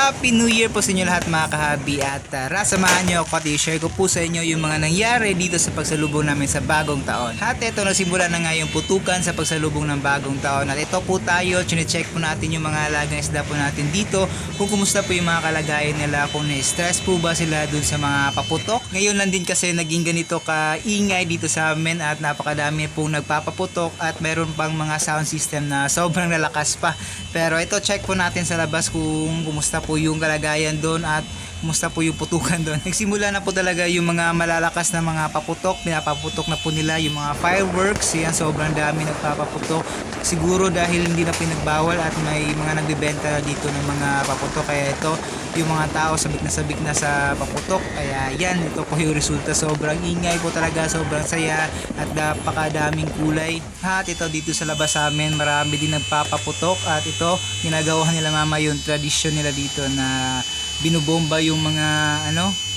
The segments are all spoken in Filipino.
Happy New Year po sa inyo lahat mga kahabi at samahan nyo ako at i-share ko po sa inyo yung mga nangyari dito sa pagsalubong namin sa bagong taon. At ito nasimula na nga yung putukan sa pagsalubong ng bagong taon at ito po tayo, chine-check po natin yung mga alagang isda po natin dito kung kumusta po yung mga kalagayan nila, kung na-stress po ba sila dun sa mga paputok. Ngayon lang din kasi naging ganito kaingay dito sa amin at napakadami pong nagpapaputok at meron pang mga sound system na sobrang lalakas pa. Pero ito check po natin sa labas kung kumusta po yung kalagayan doon at kumusta po yung putukan doon. Nagsimula na po talaga yung mga malalakas na mga paputok, pinapaputok na po nila yung mga fireworks. Yan, sobrang dami nagpapaputok. Siguro dahil hindi na pinagbawal at may mga nagbebenta na dito ng mga paputok, kaya ito yung mga tao sabik na sa paputok. Kaya yan, ito po yung resulta. Sobrang ingay po talaga, sobrang saya at napakadaming kulay. At ito dito sa labas sa amin, marami din nagpapaputok at ito ginagawa nila mama yung tradisyon nila dito na binubomba yung mga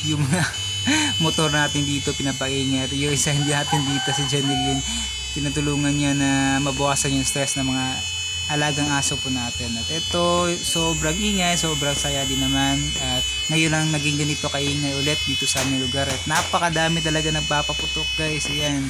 yung mga motor natin dito, pinapaingat. Yung isa hindi natin dito si Janilyn, tinutulungan niya na mabawasan yung stress ng mga alagang aso po natin. At ito sobrang ingay, sobrang saya din naman at ngayon lang naging ganito kaingay ulit dito sa aming lugar at napakadami talaga nagpapaputok guys. Ayan,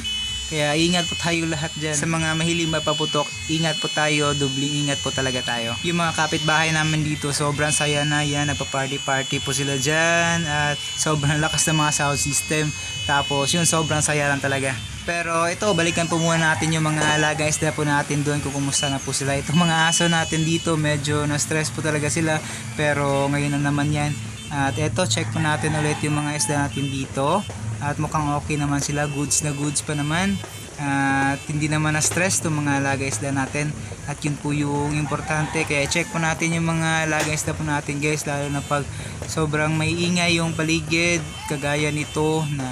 kaya ingat po tayo lahat dyan. Sa mga mahiling mapaputok, ingat po tayo, dubling ingat po talaga tayo. Yung mga kapitbahay namin dito, sobrang saya na yan. Nagpa-party po sila dyan at sobrang lakas ng mga sound system. Tapos yun, sobrang saya lang talaga. Pero ito, balikan po muna natin yung mga alagang isda po natin doon kung kumusta na po sila. Itong mga aso natin dito, medyo na-stress po talaga sila. Pero ngayon na naman yan. At ito, check po natin ulit yung mga isda natin dito. At mukhang okay naman sila, goods na goods pa naman. At hindi naman na-stress itong mga alaga isda natin. At yun po yung importante. Kaya check po natin yung mga alaga isda po natin guys. Lalo na pag sobrang may ingay yung paligid. Kagaya nito na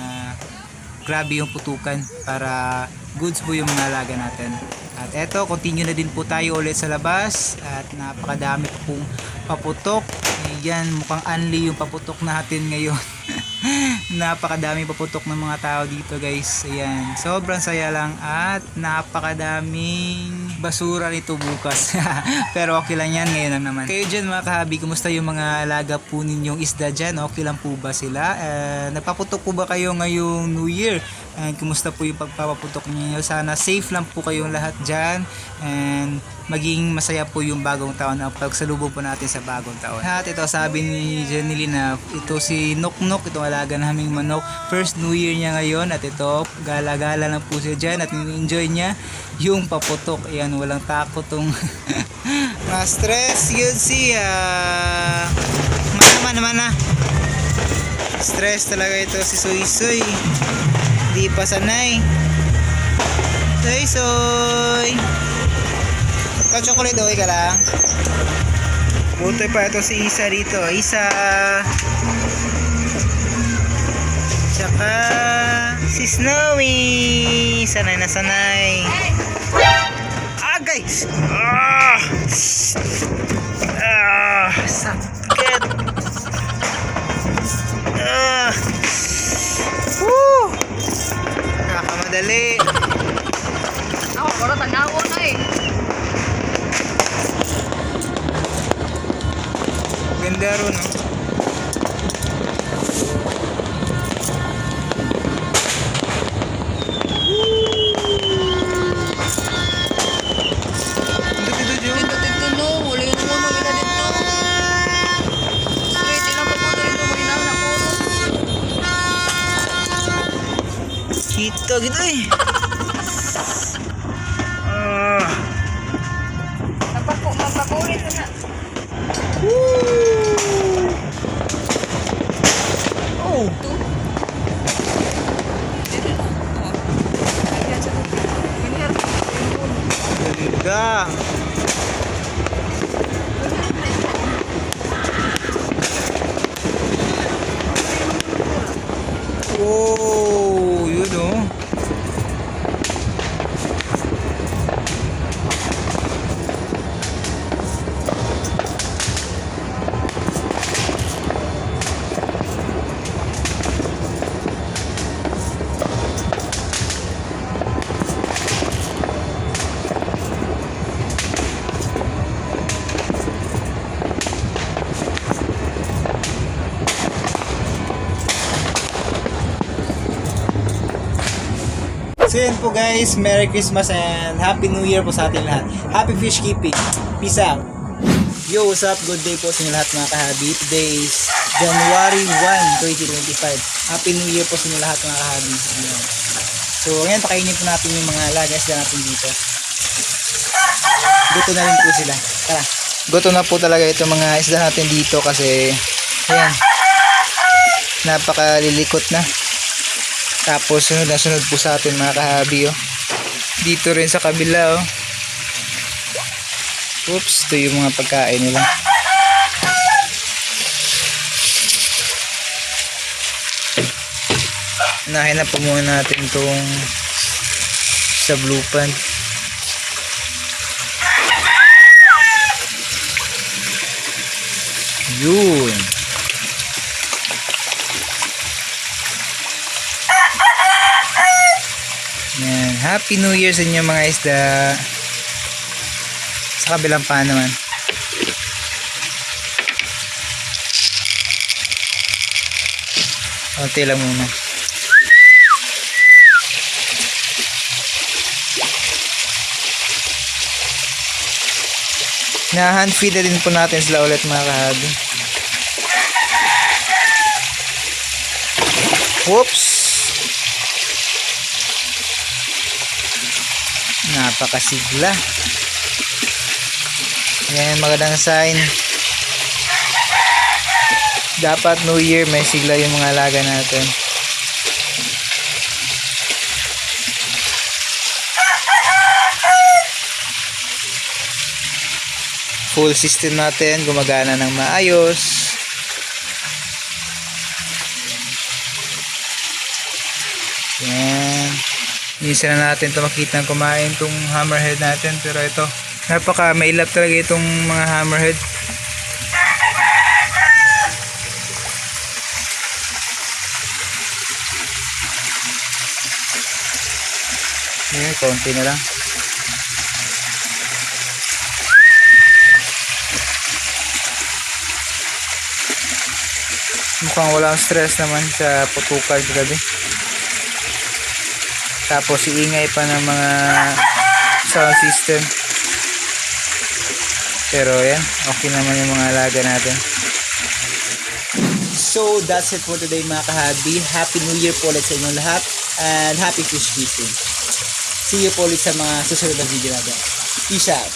grabe yung putukan. Para goods po yung mga alaga natin. At eto, continue na din po tayo ulit sa labas. At napakadami po pong paputok. Ayan, mukhang unli yung paputok natin ngayon. Napakadami paputok ng mga tao dito guys. Ayan, sobrang saya lang at napakadaming basura nito bukas. Pero okay lang yan, ngayon lang naman. Kayo dyan mga kahabi, kumusta yung mga alaga po ninyong isda dyan? Okay lang po ba sila? Nagpaputok po ba kayo ngayong New Year? Kumusta po yung pagpapaputok niyo? Sana safe lang po kayong lahat dyan and maging masaya po yung bagong taon na pagsalubong po natin sa bagong taon. At ito sabi ni Janilyn na ito si Noknok, itong alaga naming manok, first New Year niya ngayon at ito gala-gala lang po siya dyan at enjoy niya yung paputok. Ayan, walang takot tong ma-stress yun siya. Mana stress talaga ito si Soy Soy, di pa sanay. Soy Soy, chocolate ka lang. Buti pa ito si Isa dito. Isa. Tsaka si Snowy. Sanay na sanay. Ah guys. Sakit. Nakamadali. Ako, para tanawa na eh. Ganda ron, no? Dito, no. Wala yun mo, maganda dito. Straight, ilang papunta dito. Malinang na po. Kita gitu eh. Magpakulit na. Oh. Ganda. Oh, yun oh. So yun po guys, Merry Christmas and Happy New Year po sa ating lahat. Happy fish keeping. Peace out. Yo, what's up? Good day po sa inyo lahat mga kahabi. Today is January 1, 2025. Happy New Year po sa inyo lahat mga kahabi. Ayan. So ngayon pakainin po natin yung mga alagas na natin dito. Guto na rin po sila. Tara. Guto na po talaga itong mga isda natin dito kasi ayan, napakalilikot na. Tapos sunod na sunod po sa atin mga kahabi oh. Dito rin sa kabila oh. Oops, ito yung mga pagkain nila. Unahin na po muna natin itong sa blue pan. Yun. Yan. Happy New Year sa inyo mga isda. Sa kabilang pa naman. Konti lang muna. Na-hand feed na din po natin sila ulit mga kahabi. Whoops! Napakasigla. Yan, magandang sign. Dapat New Year may sigla yung mga alaga natin. Full system natin gumagana ng maayos. Yan. Minsan na natin ito makita kumain itong hammerhead natin, pero ito napaka mailap talaga itong mga hammerhead. Yan, konti na lang. Mukhang walang stress naman sa putukan sa gabi. Tapos iingay pa ng mga sound system. Pero yan, okay naman yung mga alaga natin. So that's it for today mga kahabi. Happy New Year po ulit sa inyong lahat. And happy fish keeping. See you po ulit sa mga susunod na video natin. Peace out.